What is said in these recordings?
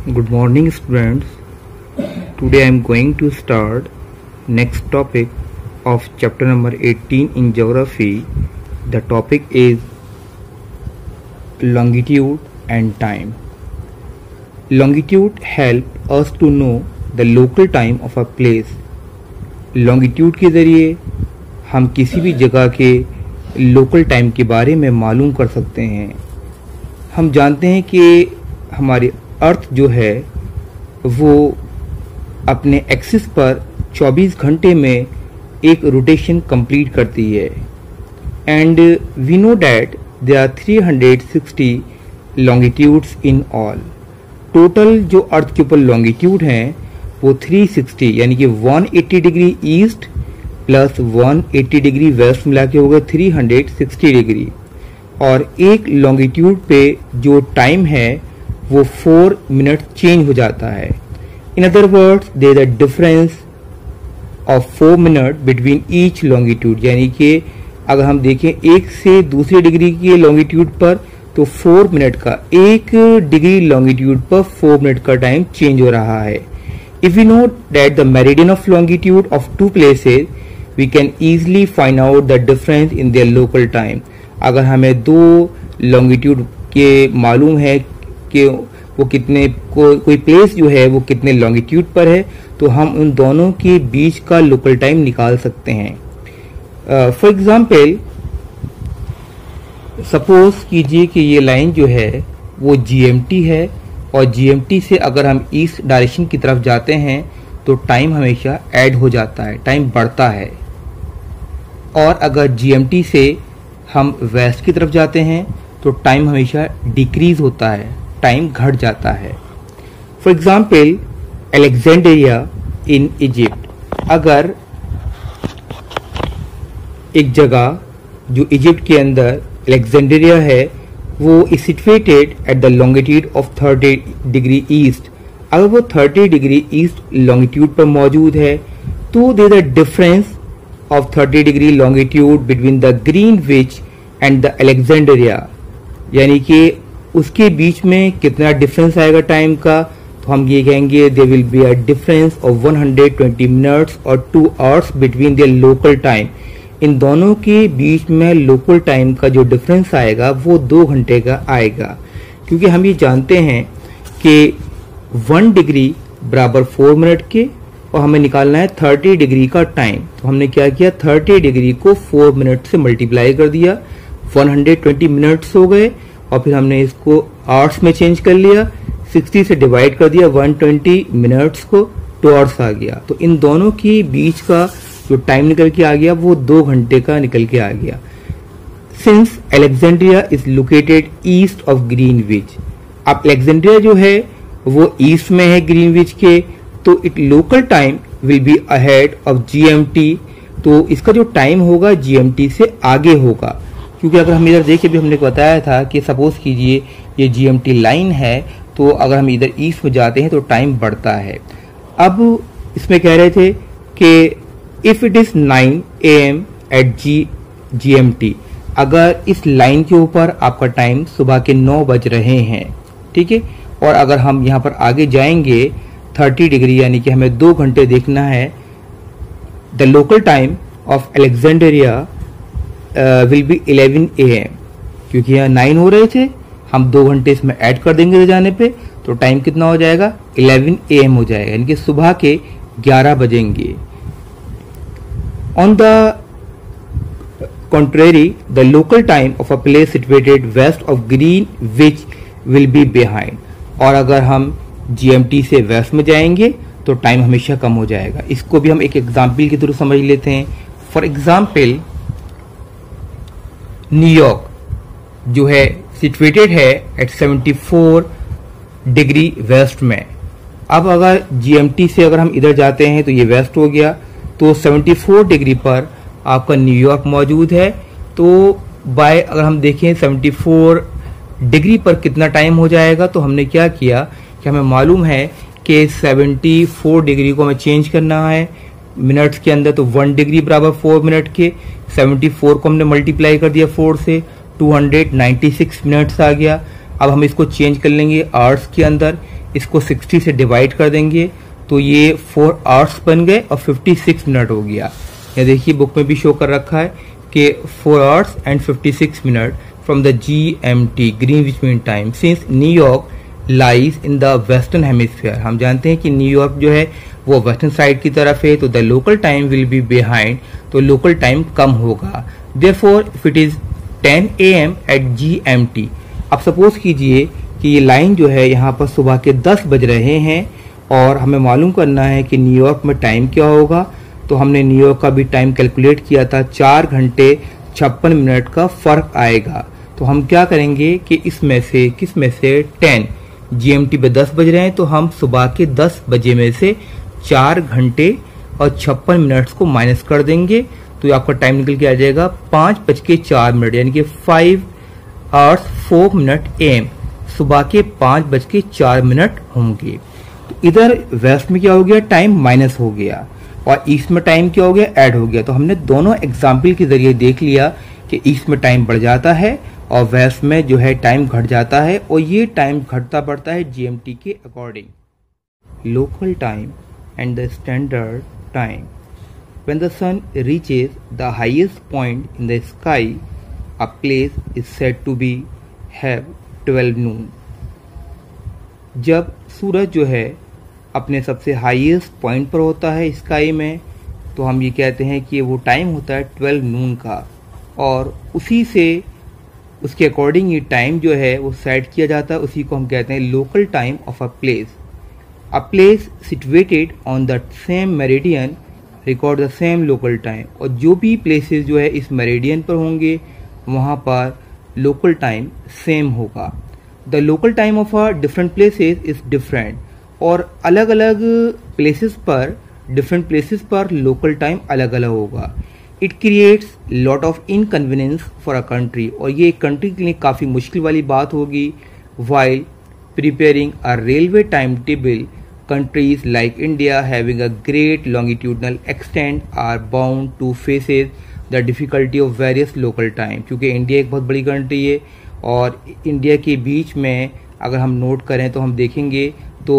Good morning students. Today I am going to start next topic of chapter number 18 in geography. The topic is longitude and time. Longitude help us to know the local time of a place. Longitude के ज़रिए हम किसी भी जगह के local time के बारे में मालूम कर सकते हैं। हम जानते हैं कि हमारी अर्थ जो है वो अपने एक्सिस पर 24 घंटे में एक रोटेशन कंप्लीट करती है and we know that there are 360 longitudes in all. Total जो अर्थ के ऊपर लॉन्गिट्यूड हैं वो 360 यानी कि 180 degree east plus 180 degree west मिला के होगा 360 डिग्री। और एक लॉन्गिट्यूड पे जो टाइम है वो 4 मिनट चेंज हो जाता है। In other words there is a difference of 4 minute between each longitude, यानी कि अगर हम देखें एक से दूसरी डिग्री के लॉन्गिट्यूड पर तो 4 मिनट का, एक डिग्री लॉन्गिट्यूड पर 4 मिनट का टाइम चेंज हो रहा है। If we know that the meridian of longitude of two places we can easily find out the difference in their local time. अगर हमें दो लॉन्गिट्यूड के मालूम है कि वो कितने कोई प्लेस जो है वो कितने लॉन्गिट्यूड पर है तो हम उन दोनों के बीच का लोकल टाइम निकाल सकते हैं। फॉर एग्जाम्पल सपोज कीजिए कि ये लाइन जो है वो जीएमटी है और जीएमटी से अगर हम ईस्ट डायरेक्शन की तरफ जाते हैं तो टाइम हमेशा ऐड हो जाता है, टाइम बढ़ता है। और अगर जीएमटी से हम वेस्ट की तरफ जाते हैं तो टाइम हमेशा डिक्रीज होता है, टाइम घट जाता है। For example Alexandria in Egypt, अगर एक जगह जो इजिप्ट के अंदर अलेक्जेंड्रिया है वो is situated at the longitude of 30 degree east, अगर वो 30 डिग्री ईस्ट लॉन्गिट्यूड पर मौजूद है तो there is a difference of 30 degree longitude between the Greenwich and the Alexandria, यानी कि उसके बीच में कितना डिफरेंस आएगा टाइम का, तो हम ये कहेंगे there will be a difference of 120 minutes or 2 hours between their local time। इन दोनों के बीच में लोकल टाइम का जो डिफरेंस आएगा वो 2 घंटे का आएगा, क्योंकि हम ये जानते हैं कि 1 डिग्री बराबर 4 मिनट के और हमें निकालना है 30 डिग्री का टाइम। तो हमने क्या किया, 30 डिग्री को 4 मिनट से मल्टीप्लाई कर दिया, 120 मिनट्स हो गए और फिर हमने इसको आवर्स में चेंज कर लिया, 60 से डिवाइड कर दिया 120 मिनट्स को 2 आवर्स आ गया। तो इन दोनों के बीच का जो टाइम निकल के आ गया वो 2 घंटे का निकल के आ गया। Since Alexandria is located east of Greenwich, अब अलेक्जेंड्रिया जो है वो ईस्ट में है ग्रीनविच के, तो it local time will be ahead of GMT, तो इसका जो टाइम होगा जीएमटी से आगे होगा। क्योंकि अगर हम इधर देखिए भी हमने बताया था कि सपोज कीजिए ये जीएमटी लाइन है तो अगर हम इधर ईस्ट में जाते हैं तो टाइम बढ़ता है। अब इसमें कह रहे थे कि if it is 9 AM at GMT, अगर इस लाइन के ऊपर आपका टाइम सुबह के 9 बज रहे हैं, ठीक है, और अगर हम यहाँ पर आगे जाएंगे 30 डिग्री यानी कि हमें 2 घंटे देखना है, the local time of Alexandria will be 11 AM, क्योंकि यहाँ 9 हो रहे थे, हम 2 घंटे इसमें ऐड कर देंगे ले जाने पे तो टाइम कितना हो जाएगा, 11 AM हो जाएगा, यानी कि सुबह के 11 बजेंगे। On the contrary the local time of a place situated west of Greenwich will be behind, और अगर हम जीएमटी से वेस्ट में जाएंगे तो टाइम हमेशा कम हो जाएगा। इसको भी हम एक एग्जाम्पल के थ्रू समझ लेते हैं। फॉर एग्जाम्पल न्यूयॉर्क जो है सिचुएटेड है एट 74 डिग्री वेस्ट में। अब अगर जीएमटी से अगर हम इधर जाते हैं तो ये वेस्ट हो गया, तो 74 डिग्री पर आपका न्यूयॉर्क मौजूद है। तो बाय अगर हम देखें 74 डिग्री पर कितना टाइम हो जाएगा, तो हमने क्या किया कि हमें मालूम है कि 74 डिग्री को हमें चेंज करना है मिनट्स के अंदर, तो 1 डिग्री बराबर 4 मिनट के, 74 को हमने मल्टीप्लाई कर दिया 4 से, 296 मिनट्स आ गया। अब हम इसको चेंज कर लेंगे आवर्स के अंदर, इसको 60 से डिवाइड कर देंगे तो ये 4 आवर्स बन गए और 56 मिनट हो गया। ये देखिए बुक में भी शो कर रखा है कि 4 hours and 56 minute from the GMT Greenwich mean time since New York lies in the western hemisphere. हम जानते हैं कि न्यूयॉर्क जो है वो वेस्टर्न साइड की तरफ है, तो the local time will be behind, तो लोकल टाइम कम होगा। Therefore if it is 10 AM at GMT, अब सपोज कीजिए कि ये लाइन जो है यहाँ पर सुबह के 10 बज रहे हैं और हमें मालूम करना है कि न्यूयॉर्क में टाइम क्या होगा। तो हमने न्यूयॉर्क का भी टाइम कैलकुलेट किया था, 4 घंटे 56 मिनट का फर्क आएगा। तो हम क्या करेंगे कि इसमें से किस में से 10 GMT पे 10 बज रहे हैं, तो हम सुबह के 10 बजे में से 4 घंटे और 56 मिनट्स को माइनस कर देंगे, तो आपका टाइम निकल के आ जाएगा 5:04, यानी कि 5 आवर्स 4 मिनट AM, सुबह के 5:04 होंगे। तो इधर वेस्ट में क्या हो गया, टाइम माइनस हो गया, और ईस्ट में टाइम क्या हो गया, ऐड हो गया। तो हमने दोनों एग्जाम्पल के जरिए देख लिया कि ईस्ट में टाइम बढ़ जाता है और वेस्ट में जो है टाइम घट जाता है, और ये टाइम घटता बढ़ता है GMT के according. Local time and the standard time. When the sun reaches the highest point in the sky, a place is said to be have 12 noon. जब सूरज जो है अपने सबसे हाईएस्ट पॉइंट पर होता है स्काई में, तो हम ये कहते हैं कि वो टाइम होता है 12 नून का, और उसी से उसके अकॉर्डिंग ये टाइम जो है वो सेट किया जाता है। उसी को हम कहते हैं local time of a place. A place situated on the same meridian record the same local time, और जो भी प्लेसेस जो है इस मेरिडियन पर होंगे वहाँ पर लोकल टाइम सेम होगा। The local time of a different places is different, और अलग अलग प्लेसेस पर डिफरेंट प्लेसेस पर लोकल टाइम अलग अलग होगा। It creates lot of inconvenience for a country, और ये कंट्री के लिए काफ़ी मुश्किल वाली बात होगी। While preparing a railway time table, countries like India having a great longitudinal extent are bound to faces the difficulty of various local time, क्योंकि इंडिया एक बहुत बड़ी कंट्री है और इंडिया के बीच में अगर हम नोट करें तो हम देखेंगे तो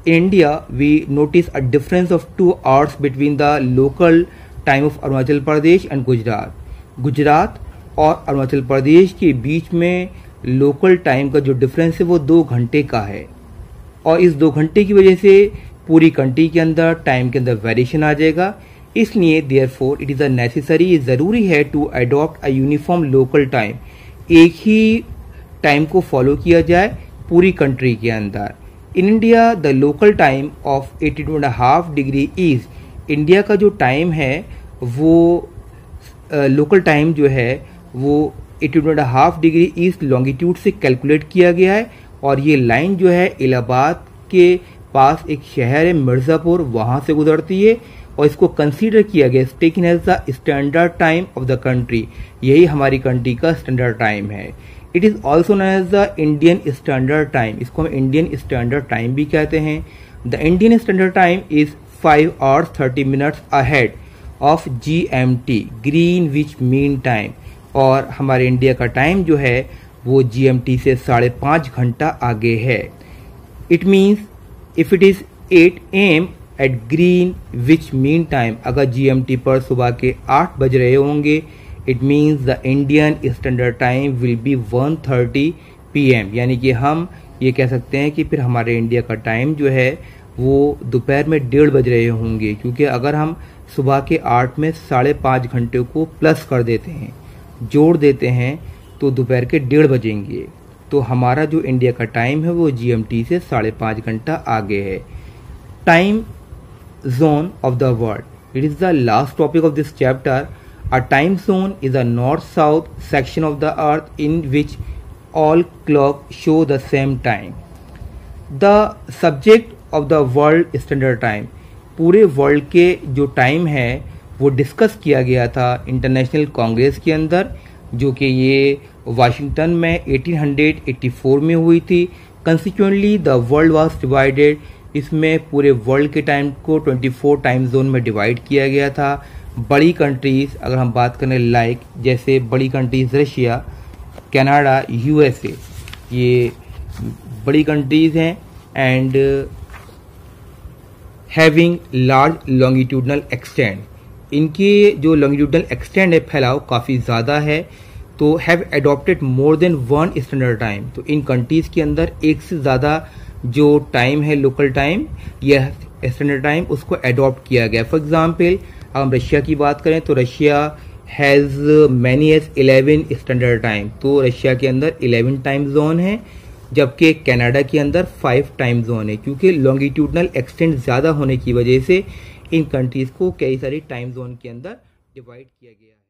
India we notice a difference of 2 hours between the local time of Arunachal Pradesh and Gujarat. Gujarat और अरुणाचल प्रदेश के बीच में लोकल टाइम का जो डिफरेंस है वो 2 घंटे का है, और इस 2 घंटे की वजह से पूरी कंट्री के अंदर टाइम के अंदर वेरिएशन आ जाएगा। इसलिए therefore it is a necessary, ये ज़रूरी है to adopt a uniform local time, एक ही टाइम को फॉलो किया जाए पूरी कंट्री के अंदर। In India the local time of 82.5 degree east, India का जो टाइम है वो लोकल टाइम जो है वो 82.5 डिग्री ईस्ट लॉन्गिट्यूड से कैलकुलेट किया गया है, और ये लाइन जो है इलाहाबाद के पास एक शहर है मिर्ज़ापुर, वहाँ से गुजरती है, और इसको कंसीडर किया गया taken as the standard time of the country, यही हमारी कंट्री का स्टैंडर्ड टाइम है। It is also known as the Indian standard time, इसको हम इंडियन स्टैंडर्ड टाइम भी कहते हैं। The Indian standard time is 5 hours 30 minutes ahead of GMT Greenwich mean time, और हमारे इंडिया का टाइम जो है वो GMT से 5.5 घंटा आगे है। It means if it is 8 AM at Greenwich mean time, अगर GMT पर सुबह के 8 बज रहे होंगे, it means the Indian standard time will be 1:30 PM, यानी कि हम ये कह सकते हैं कि फिर हमारे इंडिया का टाइम जो है वो दोपहर में 1:30 बज रहे होंगे, क्योंकि अगर हम सुबह के 8 में 5.5 घंटे को प्लस कर देते हैं, जोड़ देते हैं, तो दोपहर के 1:30 बजेंगे। तो हमारा जो इंडिया का टाइम है वो GMT से 5.5 घंटा आगे है। Time zone of the world, it is the last topic of this chapter. A time zone is a north south section of the earth in which all clock show the same time. The subject of the world standard time, पूरे world के जो time है वो discuss किया गया था international Congress के अंदर, जो कि ये वाशिंगटन में 1884 में हुई थी। Consequently the world was divided, इसमें पूरे वर्ल्ड के टाइम को 24 टाइम जोन में डिवाइड किया गया था। बड़ी कंट्रीज अगर हम बात करें लाइक जैसे बड़ी कंट्रीज रशिया, कनाडा, USA, ये बड़ी कंट्रीज हैं and having large longitudinal extend, इनके जो लॉन्गिट्यूडनल एक्सटेंड है फैलाव काफ़ी ज़्यादा है, तो have adopted more than one standard time, तो इन कंट्रीज़ के अंदर एक से ज़्यादा जो टाइम है लोकल टाइम या स्टैंडर्ड टाइम उसको एडॉप्ट किया गया। फॉर एग्जांपल हम रशिया की बात करें तो Russia has many as 11 standard time, तो रशिया के अंदर 11 टाइम जोन है, जबकि कनाडा के अंदर 5 टाइम जोन है, क्योंकि लॉन्गिट्यूडनल एक्सटेंड ज़्यादा होने की वजह से इन कंट्रीज़ को कई सारी टाइम जोन के अंदर डिवाइड किया गया है।